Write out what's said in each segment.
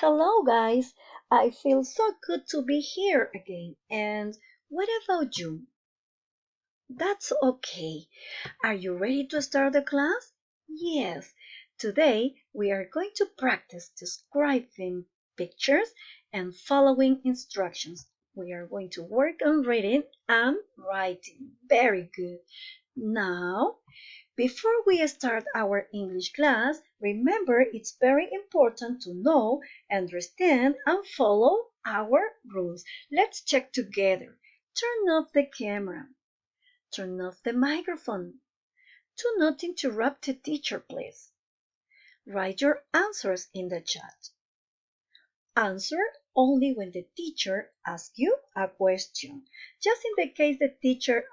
Hello, guys. I feel so good to be here again. And what about you? That's okay. Are you ready to start the class? Yes. Today we are going to practice describing pictures and following instructions. We are going to work on reading and writing. Very good. Now, before we start our English class, remember it's very important to know, understand, and follow our rules. Let's check together. Turn off the camera. Turn off the microphone. Do not interrupt the teacher, please. Write your answers in the chat. Answer only when the teacher asks you a question. Just in the case the teacher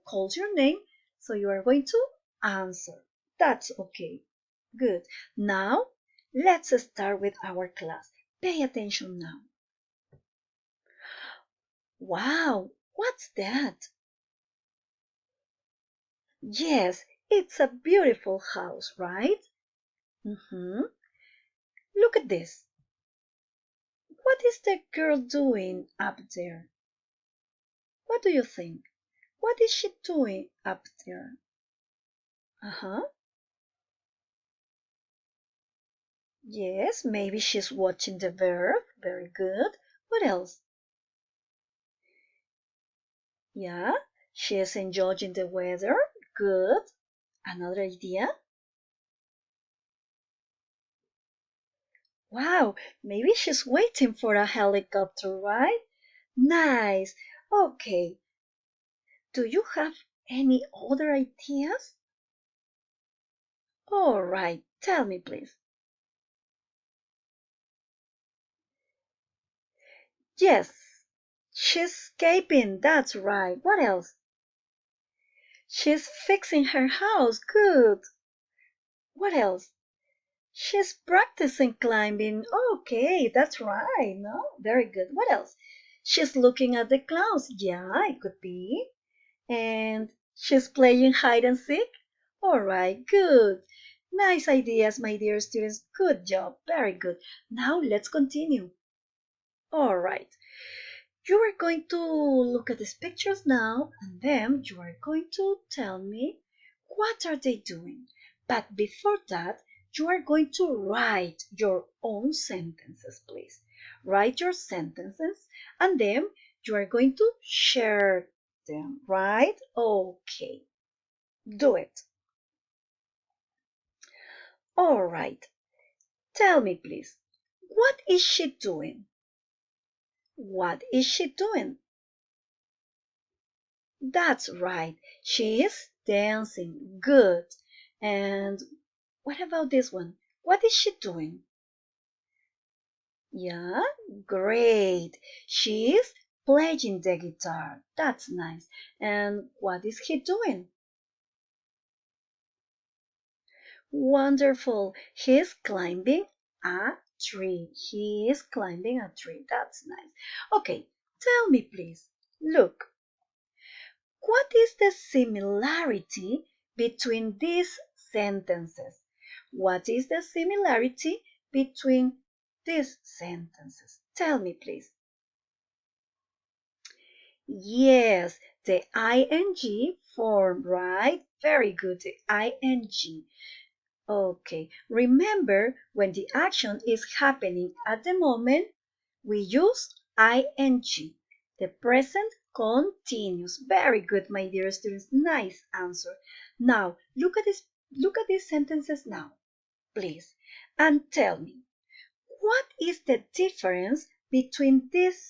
calls your name, so you are going to answer. That's okay. Good. Now, let's start with our class. Pay attention now. Wow, what's that? Yes, it's a beautiful house, right? Mm-hmm. Look at this. What is the girl doing up there? What do you think? What is she doing up there? Uh-huh. Yes, maybe she's watching the bird. Very good. What else? Yeah, she's enjoying the weather. Good. Another idea? Wow, maybe she's waiting for a helicopter, right? Nice. Okay. Do you have any other ideas? All right. Tell me, please. Yes, she's escaping. That's right. What else? She's fixing her house. Good. What else? She's practicing climbing. Okay, that's right. No, very good. What else? She's looking at the clouds. Yeah, it could be. And she's playing hide and seek. All right, good. Nice ideas, my dear students. Good job. Very good. Now let's continue. All right. You are going to look at these pictures now, and then you are going to tell me what are they doing. But before that, you are going to write your own sentences, please. Write your sentences, and then you are going to share them, right? Okay, do it. All right. Tell me, please, what is she doing? What is she doing? That's right. She is dancing. Good. And what about this one? What is she doing? Yeah, great. She is playing the guitar. That's nice. And what is he doing? Wonderful. He's climbing a tree. He is climbing a tree. That's nice. Okay, tell me please. Look, what is the similarity between these sentences? What is the similarity between these sentences? Tell me, please. Yes, the ing form, right? Very good, the ing. Okay, remember when the action is happening at the moment, we use ing, the present continuous. Very good, my dear students. Nice answer. Now, look at these sentences now, please, and tell me, what is the difference between these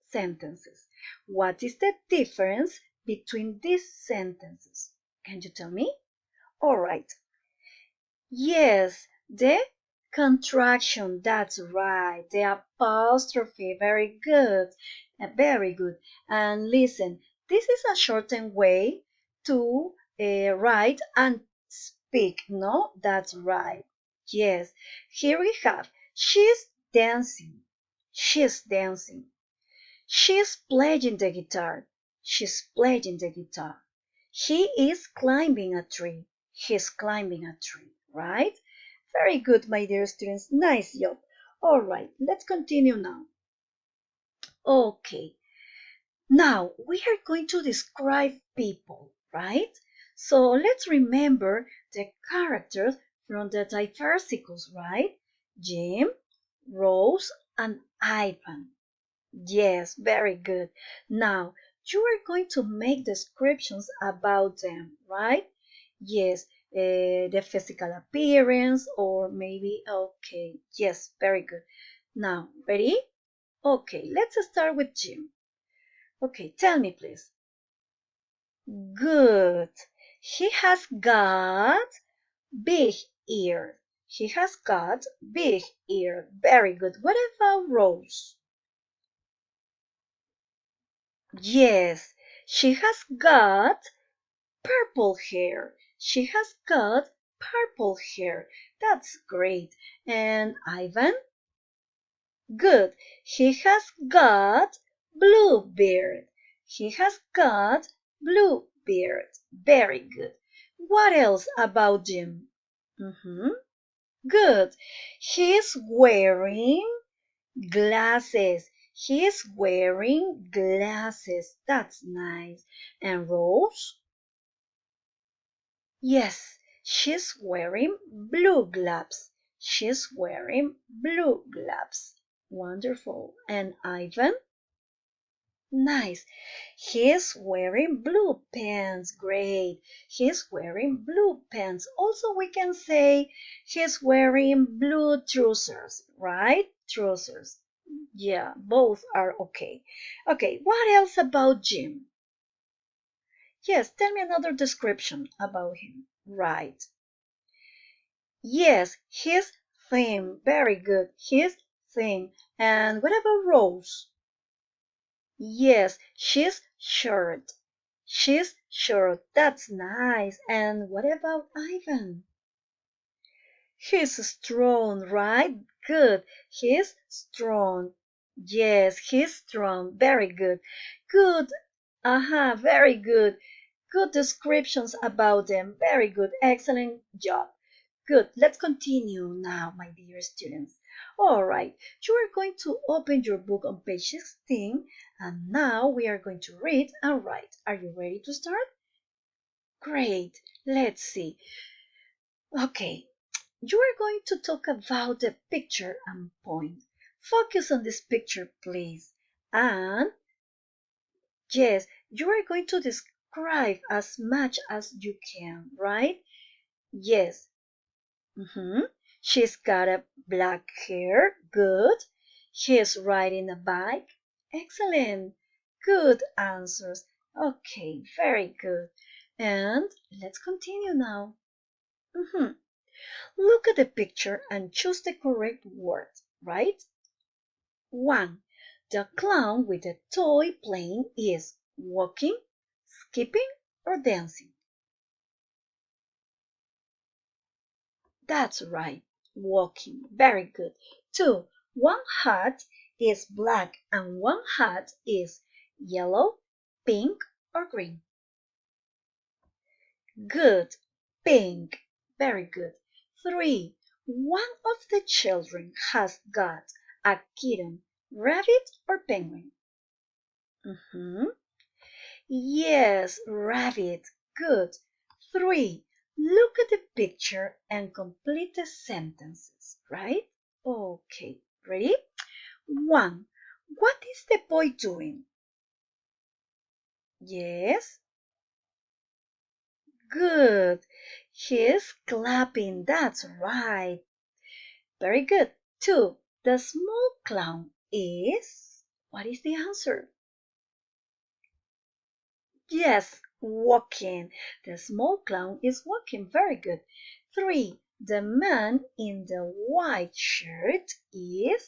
sentences? What is the difference between these sentences? Can you tell me? All right. Yes, the contraction, that's right. The apostrophe, very good. Very good. And listen, this is a shortened way to write and speak, no? That's right. Yes. Here we have, she's dancing. She's dancing. She's playing the guitar. She's playing the guitar. He is climbing a tree. He's climbing a tree, right? Very good, my dear students. Nice job. All right, let's continue now. Okay, now we are going to describe people, right? So let's remember the characters from the diversicles, right? Jim, Rose, and Ivan. Yes, very good. Now, you are going to make descriptions about them, right? Yes, the physical appearance, or maybe, okay, yes, very good. Now, ready? Okay, let's start with Jim. Okay, tell me, please. Good. He has got big ears. He has got big ears. Very good. What about Rose? Yes, she has got purple hair. She has got purple hair. That's great. And Ivan? Good. He has got blue beard. He has got blue beard. Very good. What else about Jim? Mm-hmm. Good. He's wearing glasses. He's wearing glasses. That's nice. And Rose? Yes, she's wearing blue gloves. She's wearing blue gloves. Wonderful. And Ivan? Nice. He's wearing blue pants. Great. He's wearing blue pants. Also, we can say he's wearing blue trousers, right? Trousers. Yeah, both are okay. Okay, what else about Jim? Yes, tell me another description about him. Right. Yes, he's thin. Very good. He's thin. And what about Rose? Yes, she's short. She's short. That's nice. And what about Ivan? He's strong, right? Good. He's strong. Yes, he's strong. Very good. Good. Very good. Good descriptions about them. Very good. Excellent job. Good. Let's continue now, my dear students. All right. You are going to open your book on page 16, and now we are going to read and write. Are you ready to start? Great. Let's see. Okay. You are going to talk about the picture and point. Focus on this picture, please. And yes, you are going to describe as much as you can, right? Yes. She's got a black hair. Good. She's riding a bike. Excellent. Good answers. Okay, very good. And let's continue now. Mhm. Look at the picture and choose the correct word, right? 1. The clown with the toy plane is walking, skipping, or dancing. That's right, walking. Very good. 2. One hat is black and one hat is yellow, pink, or green. Good. Pink. Very good. 3. One of the children has got a kitten, rabbit, or penguin. Mhm. Yes, rabbit. Good. 3. Look at the picture and complete the sentences, right? Okay, ready? 1. What is the boy doing? Yes, good. He's clapping. That's right. Very good. 2. The small clown is. What is the answer? Yes, walking. The small clown is walking. Very good. 3. The man in the white shirt is.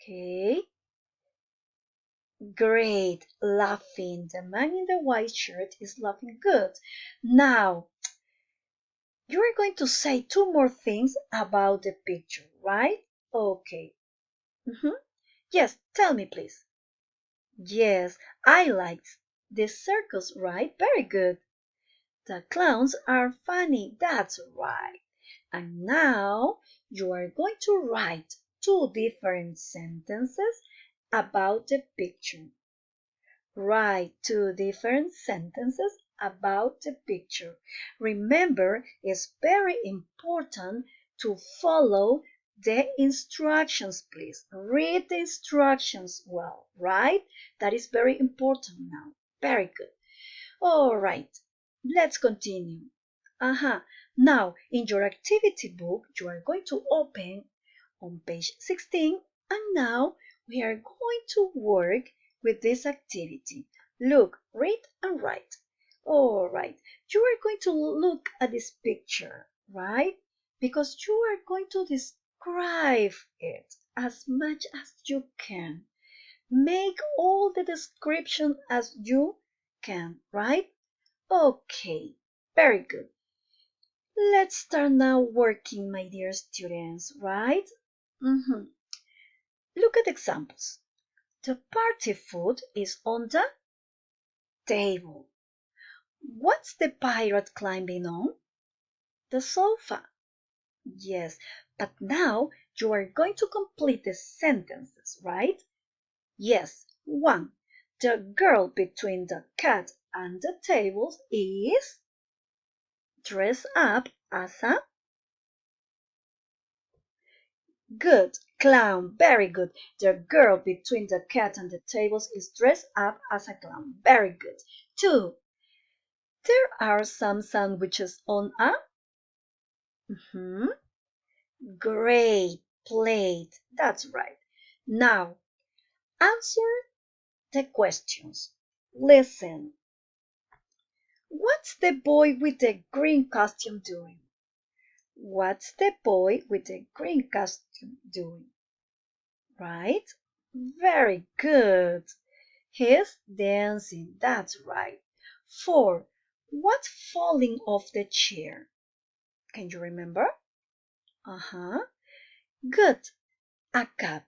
Okay, great. Laughing. The man in the white shirt is laughing. Good. Now, you are going to say two more things about the picture, right? Okay. Mhm. Yes, tell me, please. Yes, I liked the circus, right? Very good. The clowns are funny. That's right. And now you are going to write two different sentences about the picture. Write two different sentences about the picture. Remember, it's very important to follow the instructions, please. Read the instructions well, right? That is very important now. Very good. All right, let's continue. Now, in your activity book, you are going to open on page 16, and now we are going to work with this activity. Look, read and write. All right, you are going to look at this picture, right? Because you are going to describe it as much as you can. Make all the description as you can, right? Okay, very good. Let's start now working, my dear students, right? Look at examples. The party food is on the table. What's the pirate climbing on? The sofa. Yes, but now you are going to complete the sentences, right? Yes, 1. The girl between the cat and the tables is dressed up as a good clown. Very good. The girl between the cat and the tables is dressed up as a clown. Very good. 2. There are some sandwiches on a great plate. That's right. Now, answer the questions. Listen. What's the boy with the green costume doing? What's the boy with the green costume doing? Right? Very good. He's dancing. That's right. 4. What's falling off the chair? Can you remember? Good. A cup.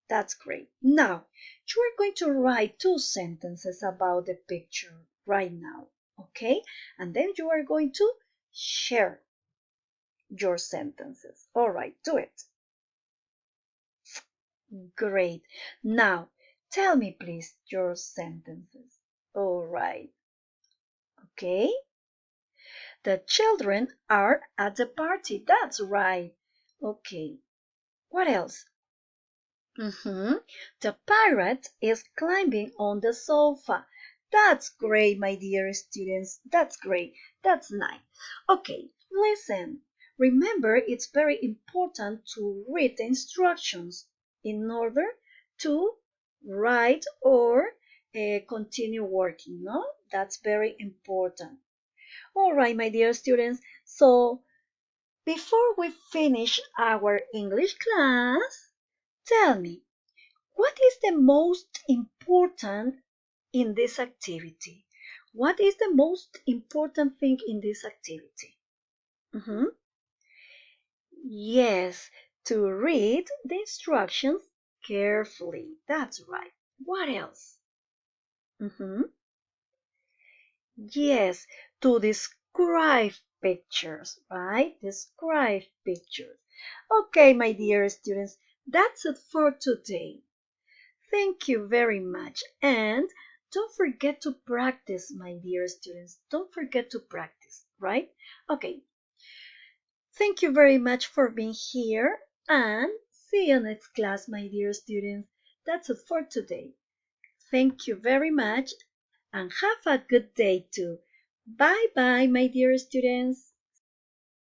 That's great. Now, you are going to write two sentences about the picture right now. Okay? And then you are going to share your sentences. All right, do it. Great. Now, tell me, please, your sentences. All right. Okay? The children are at the party. That's right. Okay. What else? The pirate is climbing on the sofa. That's great, my dear students. That's great. That's nice. Okay, listen. Remember, it's very important to read the instructions in order to write or continue working, no? That's very important. All right, my dear students. So, before we finish our English class, tell me, what is the most important in this activity? What is the most important thing in this activity? Yes, to read the instructions carefully. That's right. What else? Yes, to describe pictures, right? Describe pictures. Okay, my dear students, that's it for today. Thank you very much. And don't forget to practice, my dear students. Don't forget to practice, right? Okay. Thank you very much for being here and see you next class, my dear students. That's it for today. Thank you very much and have a good day too. Bye bye, my dear students.